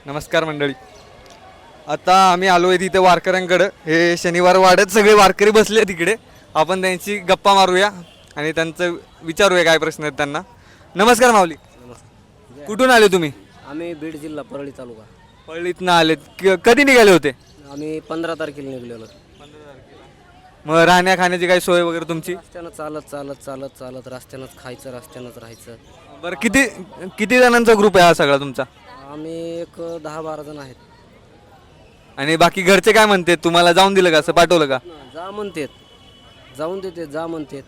नमस्कार मंडळी. आता आम्ही आलो आहे तिथे वारकऱ्यांकडं. हे शनिवार वाड्यात सगळे वारकरी बसले तिकडे. आपण त्यांची गप्पा मारूया आणि त्यांचं विचारूया काय प्रश्न आहेत त्यांना. नमस्कार माऊली. कुठून आले तुम्ही? आम्ही बीड जिल्हा परळी तालुका. पळीतनं आलेत. कधी निघाले होते? आम्ही 15 तारखेला निघलेलो. मग राहण्या खाण्याची काही सोय वगैरे तुमची? रस्त्यानं चालत चालत चालत चालत रस्त्यानंच खायचं, रस्त्यानंच राहायचं. बरं, किती किती जणांचा ग्रुप आहे हा सगळा तुमचा? आम्ही एक 10-12 जण आहेत. आणि बाकी घरचे काय म्हणते? तुम्हाला जाऊन दिलं का? असं पाठवलं का? जा म्हणतेत, जाऊन देते, जा म्हणतेत,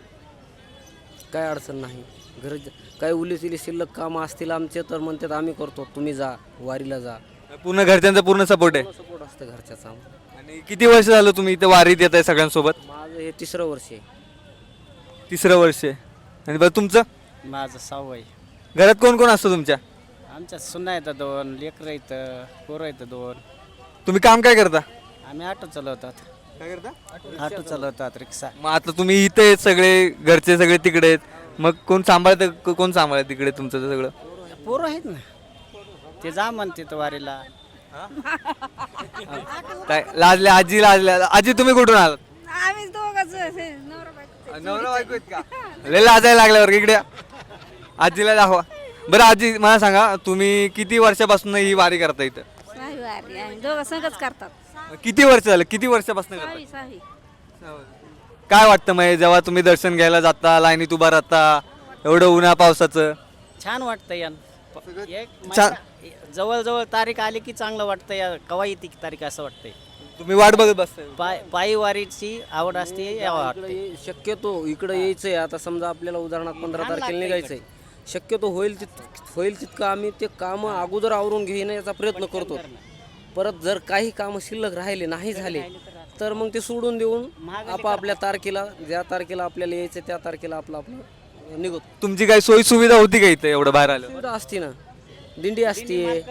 काय अडचण नाही. घर काय उलीसिली शिल्लक कामं असतील आमचे तर म्हणतात आम्ही करतो, तुम्ही जा वारीला जा. पूर्ण घरच्यांचा पूर्ण सपोर्ट आहे. सपोर्ट असतं घरच्याचा. आणि किती वर्ष झालं तुम्ही इथे वारीत येत आहे सगळ्यांसोबत? माझं हे 3रं वर्ष आहे. 3रं वर्ष आहे. आणि बरं तुमचं? माझं 6 आहे. घरात कोण कोण असतं तुमच्या? आमच्या सुना येतं 2, लेकरं येतं, पोरं येतं 2. तुम्ही काम काय करता? आम्ही ऑटो चालवतात. काय करता? ऑटो चालवतात, रिक्षा. मग आता तुम्ही इथे आहेत सगळे, घरचे सगळे तिकडे आहेत. मग कोण सांभाळतं? कोण सांभाळतं तिकडे तुमचं ते सगळं? पोरं आहेत ना, ते जा म्हणते तर वारीला. काय लाजल्या? आजी लाजल्या. आजी तुम्ही कुठून आलात? आम्ही दोघंच नवरा बायको आहेत का? लय लाजायला लागल्यावर इकडे या. आजीला दाखवा. बरं आजी, मला सांगा, तुम्ही किती वर्षापासून ही वारी करता इथं? आम्ही दोघं संगच करतात. किती वर्ष झालं? किती वर्षापासून करता? सावी काय वाटतं मग जेव्हा तुम्ही दर्शन घ्यायला जाता, लाईनीत उभा राहता, एवढं उन्हा पावसाचं? छान वाटतं यान. एक छान. जवळ तारीख आली की चांगलं वाटतं. या कवा येते की तारीख असं वाटतंय. तुम्ही वाट बघत बसताय. पायी वारीची आवड असते, यावं वाटते. शक्यतो इकडं यायचंय. आता समजा आपल्याला उदाहरणार्थ 15 तारखेला निघायचंय, शक्यतो होईल तितकं आम्ही ते कामं अगोदर आवरून घेण्याचा प्रयत्न करतो. परत जर काही कामं शिल्लक राहिले नाही झाले तर मग ते सोडून देऊन आपापल्या तारखेला, ज्या तारखेला आपल्याला यायचं त्या तारखेला आपलं निघतो. तुमची काही सोयी सुविधा होती का इथे एवढं बाहेर आलं? सुविधा असते ना, दिंडी असते,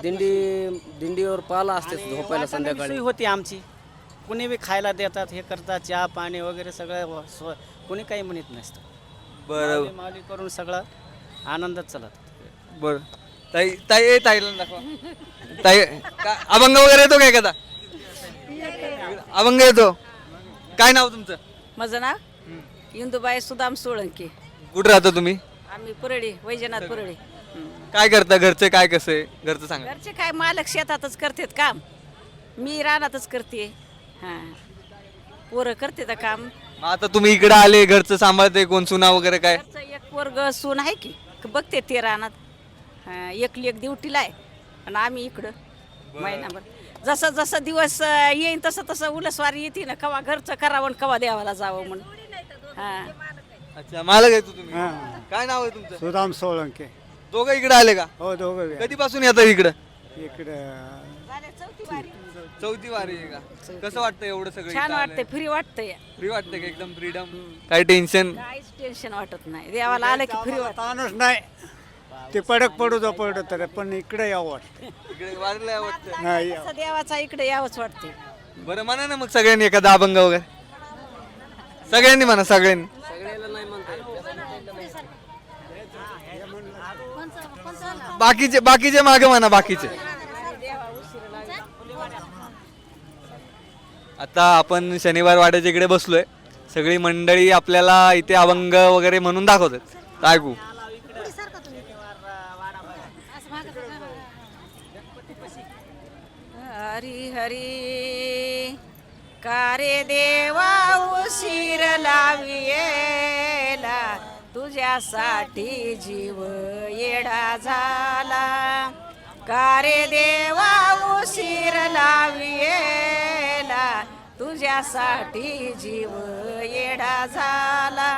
दिंडीवर पाला असते झोपायला संध्याकाळी. सोय होती आमची. कुणी बी खायला देतात, हे करतात, चहा पाणी वगैरे सगळं कोणी काही म्हणत नसतं. बरं माऊली करून सगळं आनंदात चालत. बरं. ताई ताई ताईला दाखवा. ताई अभंग वगैरे येतो काय कदा? अभंग येतो. काय नाव तुमचं? माझं नाव इंदुबाई सुदाम सोळंकी. कुठं राहता तुम्ही? आम्ही परळी, वैजनाथ परळी. काय करता? घरचे काय कसं आहे? घरचं सांगा. घरचे काय मालक शेतातच करतात काम, मी रानातच करते. हां, पोरं करते काम. मग आता तुम्ही इकडे आले, घरचं सांभाळते कोण? सुना वगैरे काय? घरचं एक पोरग सून आहे की बघते ते रानात. हां, एकली एक ड्युटीला आहे आणि आम्ही इकडं महिनाभर. जसं जसं दिवस येईन तसं तसं उलसवारी येते ना, कवा घरचं करावं आणि कवा देवाला जावं म्हणून. हां, अच्छा, मालक आहे तुम्ही. काय नाव आहे तुमचं? सुदाम सोळंके. दोघं इकडे आले का? हो, दोघं बी. कधीपासून येतात इकडं? इकडं चौथी वारी आहे का? कसं वाटतं एवढं सगळं? छान वाटतंय, फ्री वाटतंय, फ्री वाटतं का? एकदम फ्रीडम, काही टेन्शन? काहीच टेन्शन वाटत नाही. देवाला आलं की फ्री वाटत. ताणच नाही. ते पडक पडू दो पडत तर पण इकडे यावं वाटतं. इकडे वारीला वाटतं. नाही असं देवाचा इकडे यावंच वाटते. बरं, म्हणा ना मग सगळ्यांनी एखादा अभंग वगैरे. सगळ्यांनी म्हणा, सगळ्यांनी. सगळ्याला नाही म्हणता येत. बाकीचे मागे म्हणा, बाकीचे. आता आपण शनिवार वाड्याच्या इकडे बसलोय. सगळी मंडळी आपल्याला इथे अभंग वगैरे म्हणून दाखवतात. काय ऐकू? हरी हरी कारे देवा उशीर लावियेला, तुझ्यासाठी जीव येडा झाला. कारे देवा उशीर लावियेला, तुझ्यासाठी जीव येडा झाला.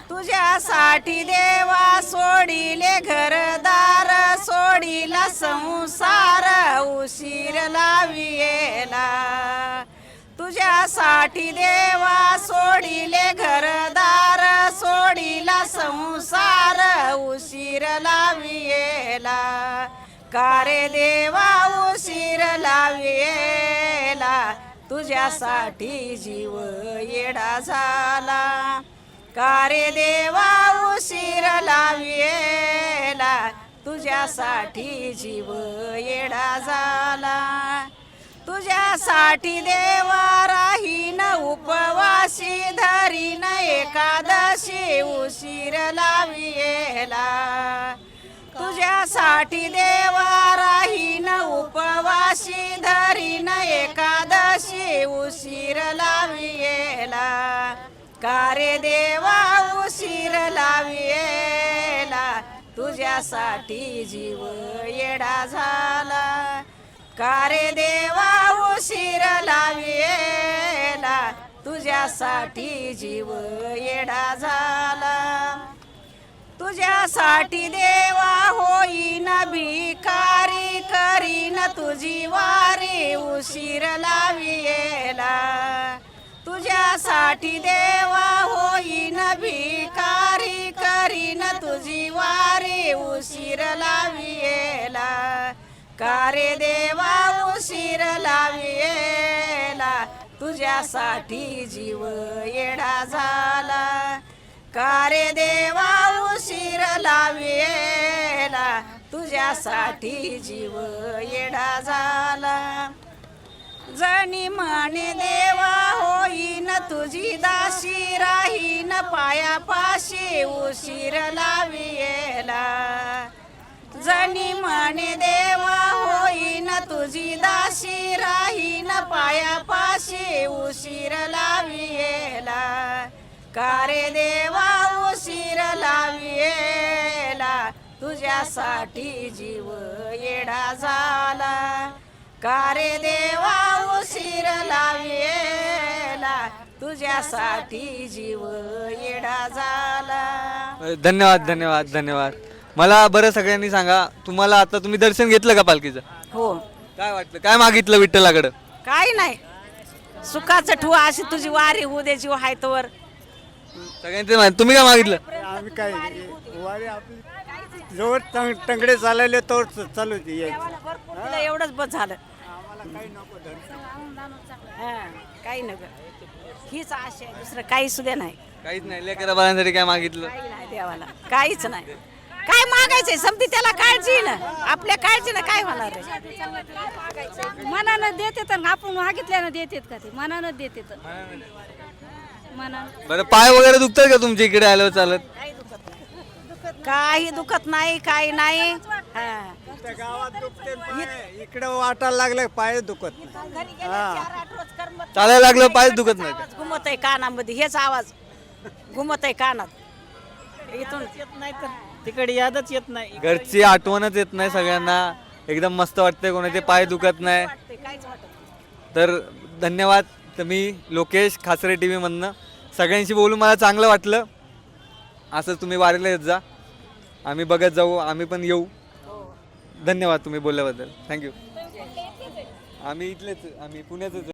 तुझ्यासाठी देवा सोडिले घरदार, सोडिला संसार उशीर लावियेला. तुझ्यासाठी देवा सोडिले घरदार, सोडिला संसार उशीर लावियेला. कारे देवा उशीर लावियेला, तुझ्यासाठी जीव येडा झाला. कारे देवा उशीर लावियेला, तुझ्यासाठी जीव येडा झाला. तुझ्यासाठी देवा राहीन उपवासी धरीन एकादशी उशीर लावियेला. तुझ्यासाठी देवा राहीन उपवासी धरीन एकादशी उशीर लावियेला. का रे देवा उशीर लावियेला. तुझ्यासाठी जीव येडा झाला. का रे देवा उशीर लावियेला. तुझ्यासाठी जीव येडा झाला. तुझ्यासाठी देवा होईन भिकारी करीन तुझी वारी उशीर लावियेला. तुझ्यासाठी देवा होईन भिकारी करीन तुझी वारी उशीर लावियेला. का रे देवा उशीर लावियेला. तुझ्यासाठी जीव येडा झाला. का रे देवा उशीर लावियेला. तुझ्यासाठी जीव येडा झाला. जणी म्हणे देवा होईन तुझी दासी राहीन पायापाशी उशीर लावियेला. जणी म्हणे देवा होईन तुझी दासी राहीन पायापाशी उशीर लावियेला. का रे देवा उशीर लावियेला. तुझ्यासाठी जीव येडा झाला. का रे देवा उशीर लावियेला. तुझ्यासाठी जीव येडा झाला. धन्यवाद धन्यवाद धन्यवाद. मला बरं सगळ्यांनी सांगा, तुम्हाला आता तुम्ही दर्शन घेतलं का पालखीचं? हो, काय वाटलं, काय मागितलं विठ्ठलाकडं? काही नाही. सुखाचं ठुवा अशी तुझी वारी होऊ दे जीव हाय तोवर. सगळ्यांचे तुम्ही काय मागितलं? आम्ही काय वारी आपली जवळ टंगडे चालले तर चालू दे यायचं. तुला एवढंच बस झालं. आम्हाला काही नको धर्म. हा, काही नको. हीच आशा आहे, दुसरं काही सुद्धा नाही. काहीच नाही. लेकरा बाळांसाठी काय मागितलं? काही नाही देवाला, काहीच नाही. काय मागायचंय? समती त्याला काळजी ना, आपल्या काळजीनं काय होणार आहे? मनानं देते तर आपण मागितल्यानं देतात का ते? मनानं देते तर मनानं. बरं, पाय वगैरे दुखतात का तुमच्या इकडे आल्यावर चालत? काही दुखत नाही, काही नाही. हा. त्या गावात दुखते पाय, इकडे वाटायला लागले पाय दुखत नाही. चालायला लागलं पायच दुखत नाही का? घुमत आहे कानामध्ये, हेच आवाज घुमत आहे कानात. इथून येत नाही तर तिकडे यादच येत नाही. घरची आठवणच येत नाही सगळ्यांना. एकदम मस्त वाटते, कोणाचे पाय दुखत नाही. काहीच वाटत नाही. तर धन्यवाद. तर मी लोकेश खासरे टी व्हीमधनं सगळ्यांशी बोलून मला चांगलं वाटलं. असं तुम्ही वारीला येत जा, आम्ही बघत जाऊ, आम्ही पण येऊ. धन्यवाद तुम्ही बोलल्याबद्दल. थँक्यू. आम्ही इथलेच, आम्ही पुण्यातच.